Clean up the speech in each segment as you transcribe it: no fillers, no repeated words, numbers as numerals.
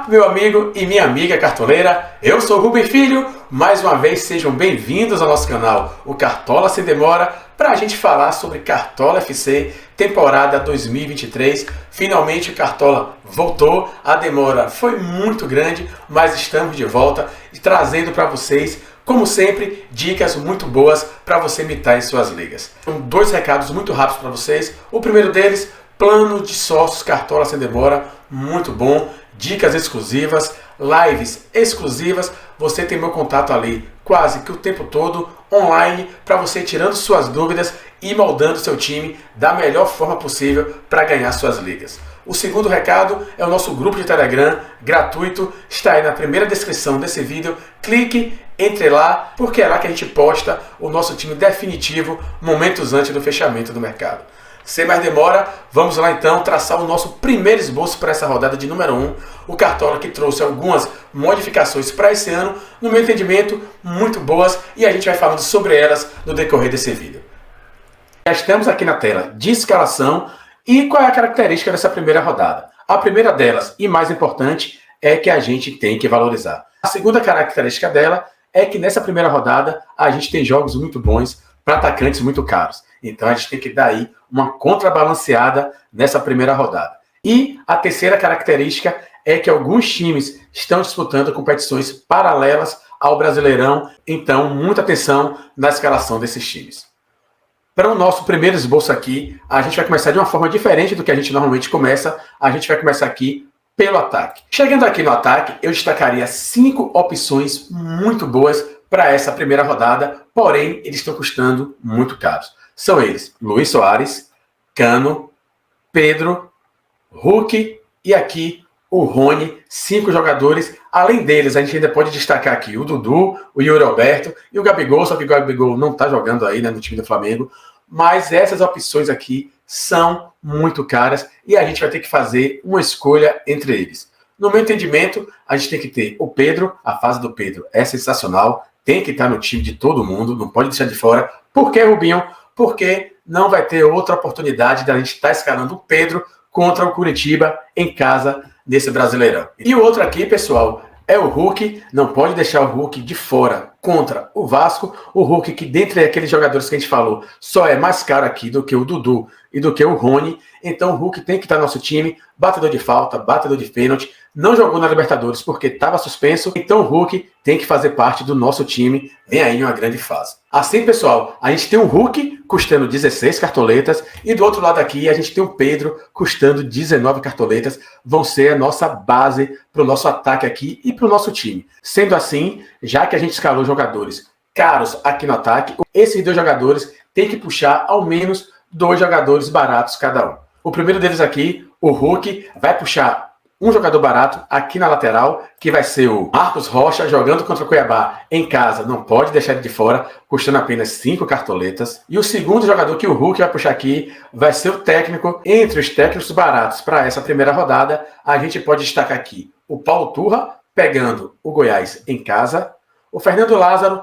Olá, meu amigo e minha amiga cartoleira, eu sou o Rubem Filho, mais uma vez sejam bem-vindos ao nosso canal, o Cartola Sem Demora, para a gente falar sobre Cartola FC, temporada 2023. Finalmente o Cartola voltou, a demora foi muito grande, mas estamos de volta e trazendo para vocês, como sempre, dicas muito boas para você imitar em suas ligas. Então, dois recados muito rápidos para vocês. O primeiro deles, plano de sócios Cartola Sem Demora, muito bom. Dicas exclusivas, lives exclusivas, você tem meu contato ali quase que o tempo todo, online, para você ir tirando suas dúvidas e moldando seu time da melhor forma possível para ganhar suas ligas. O segundo recado é o nosso grupo de Telegram, gratuito, está aí na primeira descrição desse vídeo, clique, entre lá, porque é lá que a gente posta o nosso time definitivo, momentos antes do fechamento do mercado. Sem mais demora, vamos lá então traçar o nosso primeiro esboço para essa rodada de número 1. O Cartola que trouxe algumas modificações para esse ano, no meu entendimento, muito boas, e a gente vai falando sobre elas no decorrer desse vídeo. Já estamos aqui na tela de escalação e qual é a característica dessa primeira rodada? A primeira delas, e mais importante, é que a gente tem que valorizar. A segunda característica dela é que nessa primeira rodada a gente tem jogos muito bons para atacantes muito caros. Então a gente tem que dar aí uma contrabalanceada nessa primeira rodada. E a terceira característica é que alguns times estão disputando competições paralelas ao Brasileirão, então muita atenção na escalação desses times. Para o nosso primeiro esboço aqui, a gente vai começar de uma forma diferente do que a gente normalmente começa. A gente vai começar aqui pelo ataque. Chegando aqui no ataque, eu destacaria 5 opções muito boas para essa primeira rodada, porém eles estão custando muito caros. São eles: Luis Soares, Cano, Pedro, Hulk e aqui o Rony, 5 jogadores. Além deles, a gente ainda pode destacar aqui o Dudu, o Yuri Alberto e o Gabigol, só que o Gabigol não está jogando aí, né, no time do Flamengo. Mas essas opções aqui são muito caras e a gente vai ter que fazer uma escolha entre eles. No meu entendimento, a gente tem que ter o Pedro, a fase do Pedro é sensacional, tem que estar no time de todo mundo, não pode deixar de fora. Por que, Rubinho? Porque não vai ter outra oportunidade da gente estar escalando o Pedro contra o Curitiba em casa nesse Brasileirão. E o outro aqui, pessoal, é o Hulk. Não pode deixar o Hulk de fora contra o Vasco. O Hulk, que dentre aqueles jogadores que a gente falou, só é mais caro aqui do que o Dudu e do que o Rony. Então o Hulk tem que estar no nosso time, batedor de falta, batedor de pênalti. Não jogou na Libertadores porque estava suspenso, então o Hulk tem que fazer parte do nosso time, vem aí uma grande fase. Assim, pessoal, a gente tem o Hulk custando 16 cartoletas e do outro lado aqui a gente tem o Pedro custando 19 cartoletas, vão ser a nossa base para o nosso ataque aqui e para o nosso time. Sendo assim, já que a gente escalou jogadores caros aqui no ataque, esses dois jogadores têm que puxar ao menos 2 jogadores baratos cada um. O primeiro deles aqui, o Hulk, vai puxar um jogador barato aqui na lateral, que vai ser o Marcos Rocha, jogando contra o Cuiabá em casa, não pode deixar ele de fora, custando apenas 5 cartoletas. E o segundo jogador que o Hulk vai puxar aqui vai ser o técnico. Entre os técnicos baratos para essa primeira rodada, a gente pode destacar aqui o Paulo Turra, pegando o Goiás em casa, o Fernando Lázaro,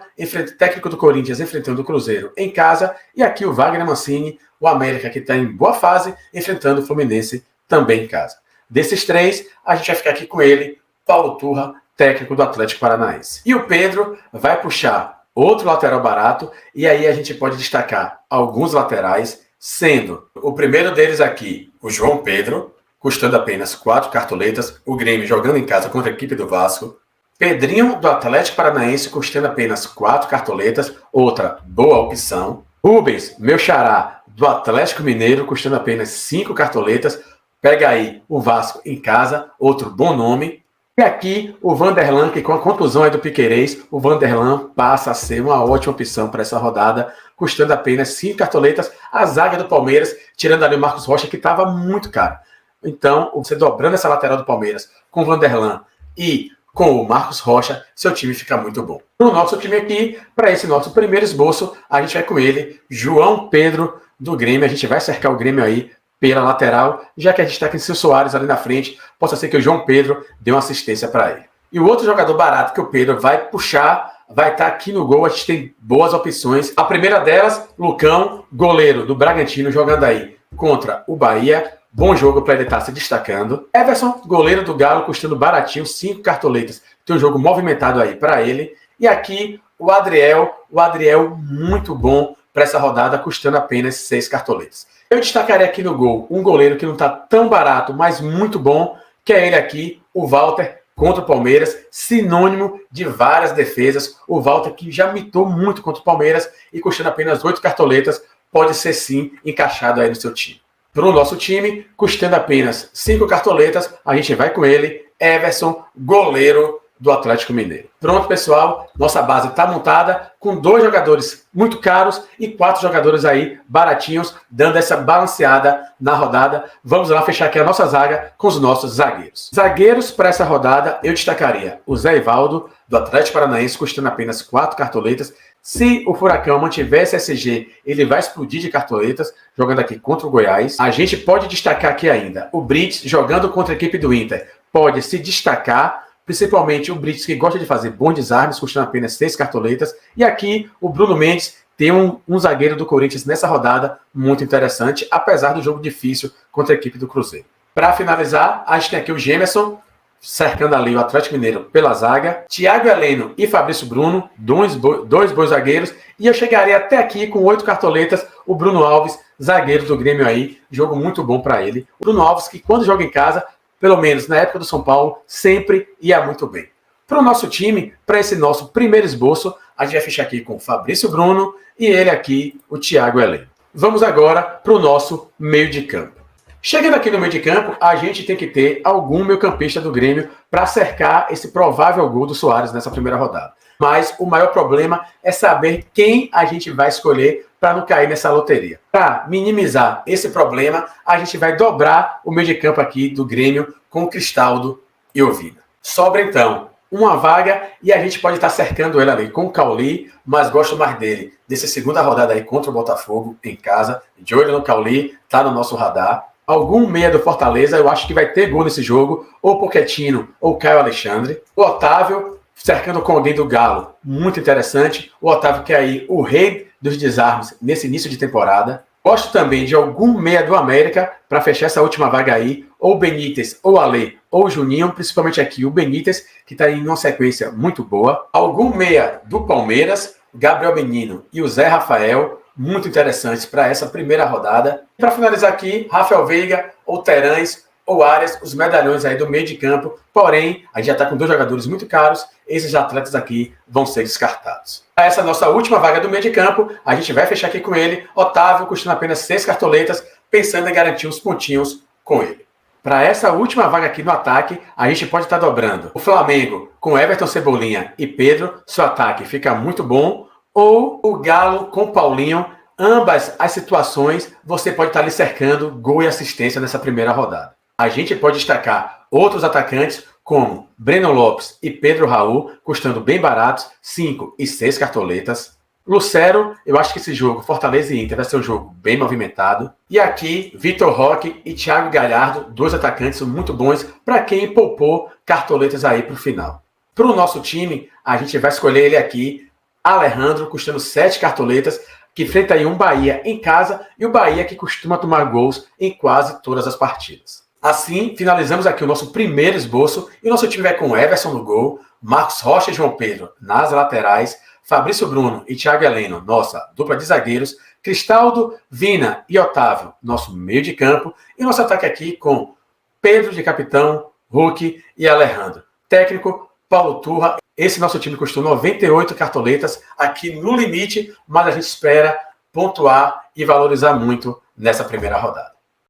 técnico do Corinthians, enfrentando o Cruzeiro em casa, e aqui o Wagner Mancini, o América, que está em boa fase, enfrentando o Fluminense também em casa. Desses 3, a gente vai ficar aqui com ele, Paulo Turra, técnico do Atlético Paranaense. E o Pedro vai puxar outro lateral barato, e aí a gente pode destacar alguns laterais, sendo o primeiro deles aqui, o João Pedro, custando apenas 4 cartoletas, o Grêmio jogando em casa contra a equipe do Vasco. Pedrinho, do Atlético Paranaense, custando apenas 4 cartoletas, outra boa opção. Rubens, meu xará, do Atlético Mineiro, custando apenas 5 cartoletas, pega aí o Vasco em casa, outro bom nome. E aqui o Vanderlan, que com a contusão aí do Piquerez, o Vanderlan passa a ser uma ótima opção para essa rodada, custando apenas 5 cartoletas. A zaga do Palmeiras, tirando ali o Marcos Rocha, que estava muito caro. Então, você dobrando essa lateral do Palmeiras com o Vanderlan e com o Marcos Rocha, seu time fica muito bom. No nosso time aqui, para esse nosso primeiro esboço, a gente vai com ele, João Pedro do Grêmio. A gente vai cercar o Grêmio aí pela lateral, já que a gente está com o Seu Soares ali na frente, possa ser que o João Pedro dê uma assistência para ele. E o outro jogador barato que o Pedro vai puxar, vai estar aqui no gol, a gente tem boas opções. A primeira delas, Lucão, goleiro do Bragantino, jogando aí contra o Bahia. bom jogo para ele estar se destacando. Everson, goleiro do Galo, custando baratinho, 5 cartoletas. Tem um jogo movimentado aí para ele. E aqui o Adriel muito bom para essa rodada, custando apenas 6 cartoletas. Eu destacaria aqui no gol um goleiro que não está tão barato, mas muito bom, que é ele aqui, o Walter, contra o Palmeiras, sinônimo de várias defesas. O Walter, que já mitou muito contra o Palmeiras e custando apenas 8 cartoletas, pode ser sim encaixado aí no seu time. Para o nosso time, custando apenas 5 cartoletas, a gente vai com ele, Everson, goleiro do Atlético Mineiro. Pronto, pessoal, nossa base está montada com 2 jogadores muito caros e 4 jogadores aí baratinhos, dando essa balanceada na rodada. Vamos lá fechar aqui a nossa zaga com os nossos zagueiros. Zagueiros para essa rodada, eu destacaria o Zé Ivaldo, do Atlético Paranaense, custando apenas 4 cartoletas. Se o Furacão mantiver esse SG, ele vai explodir de cartoletas, jogando aqui contra o Goiás. A gente pode destacar aqui ainda o Brits, jogando contra a equipe do Inter, pode se destacar, principalmente o Brits, que gosta de fazer bons desarmes, custando apenas 6 cartoletas. E aqui o Bruno Mendes tem um zagueiro do Corinthians nessa rodada muito interessante, apesar do jogo difícil contra a equipe do Cruzeiro. Para finalizar, a gente tem aqui o Gemerson, cercando ali o Atlético Mineiro pela zaga, Thiago Heleno e Fabrício Bruno, dois bons zagueiros, e eu chegaria até aqui com 8 cartoletas, o Bruno Alves, zagueiro do Grêmio aí, jogo muito bom para ele. O Bruno Alves, que quando joga em casa, pelo menos na época do São Paulo, sempre ia muito bem. Para o nosso time, para esse nosso primeiro esboço, a gente vai fechar aqui com o Fabrício Bruno e ele aqui, o Thiago Heleno. Vamos agora para o nosso meio de campo. Chegando aqui no meio de campo, a gente tem que ter algum meio-campista do Grêmio para cercar esse provável gol do Soares nessa primeira rodada. Mas o maior problema é saber quem a gente vai escolher para não cair nessa loteria. Para minimizar esse problema, a gente vai dobrar o meio de campo aqui do Grêmio com o Cristaldo e o Vina. Sobra então uma vaga e a gente pode estar cercando ele ali com o Cauli, mas gosto mais dele dessa segunda rodada aí contra o Botafogo em casa. De olho no Cauli, tá no nosso radar. Algum meia do Fortaleza, eu acho que vai ter gol nesse jogo, ou Pochettino ou Caio Alexandre. O Otávio, cercando com alguém do Galo, muito interessante. O Otávio, que é aí o rei dos desarmes nesse início de temporada. Gosto também de algum meia do América, para fechar essa última vaga aí, ou Benítez, ou Ale, ou Juninho, principalmente aqui o Benítez, que está em uma sequência muito boa. Algum meia do Palmeiras, Gabriel Menino e o Zé Rafael, muito interessantes para essa primeira rodada. Para finalizar aqui, Rafael Veiga, ou Terãs, ou Arias, os medalhões aí do meio de campo. Porém, a gente já está com 2 jogadores muito caros, esses atletas aqui vão ser descartados. Para essa nossa última vaga do meio de campo, a gente vai fechar aqui com ele, Otávio, custando apenas 6 cartoletas, pensando em garantir uns pontinhos com ele. Para essa última vaga aqui no ataque, a gente pode estar dobrando o Flamengo com Everton, Cebolinha e Pedro, seu ataque fica muito bom, ou o Galo com Paulinho. Ambas as situações você pode estar ali cercando gol e assistência nessa primeira rodada. A gente pode destacar outros atacantes como Breno Lopes e Pedro Raul, custando bem baratos, 5 e 6 cartoletas. Lucero, eu acho que esse jogo, Fortaleza e Inter, vai ser um jogo bem movimentado. E aqui, Vitor Roque e Thiago Galhardo, 2 atacantes muito bons para quem poupou cartoletas aí para o final. Para o nosso time, a gente vai escolher ele aqui, Alejandro, custando 7 cartoletas, que enfrenta aí um Bahia em casa e o Bahia que costuma tomar gols em quase todas as partidas. Assim, finalizamos aqui o nosso primeiro esboço e o nosso time vai com Everson no gol, Marcos Rocha e João Pedro nas laterais, Fabrício Bruno e Thiago Heleno, nossa dupla de zagueiros, Cristaldo, Vina e Otávio, nosso meio de campo, e nosso ataque aqui com Pedro de capitão, Hulk e Alejandro. Técnico, Paulo Turra. Esse nosso time custou 98 cartoletas aqui no limite, mas a gente espera pontuar e valorizar muito nessa primeira rodada.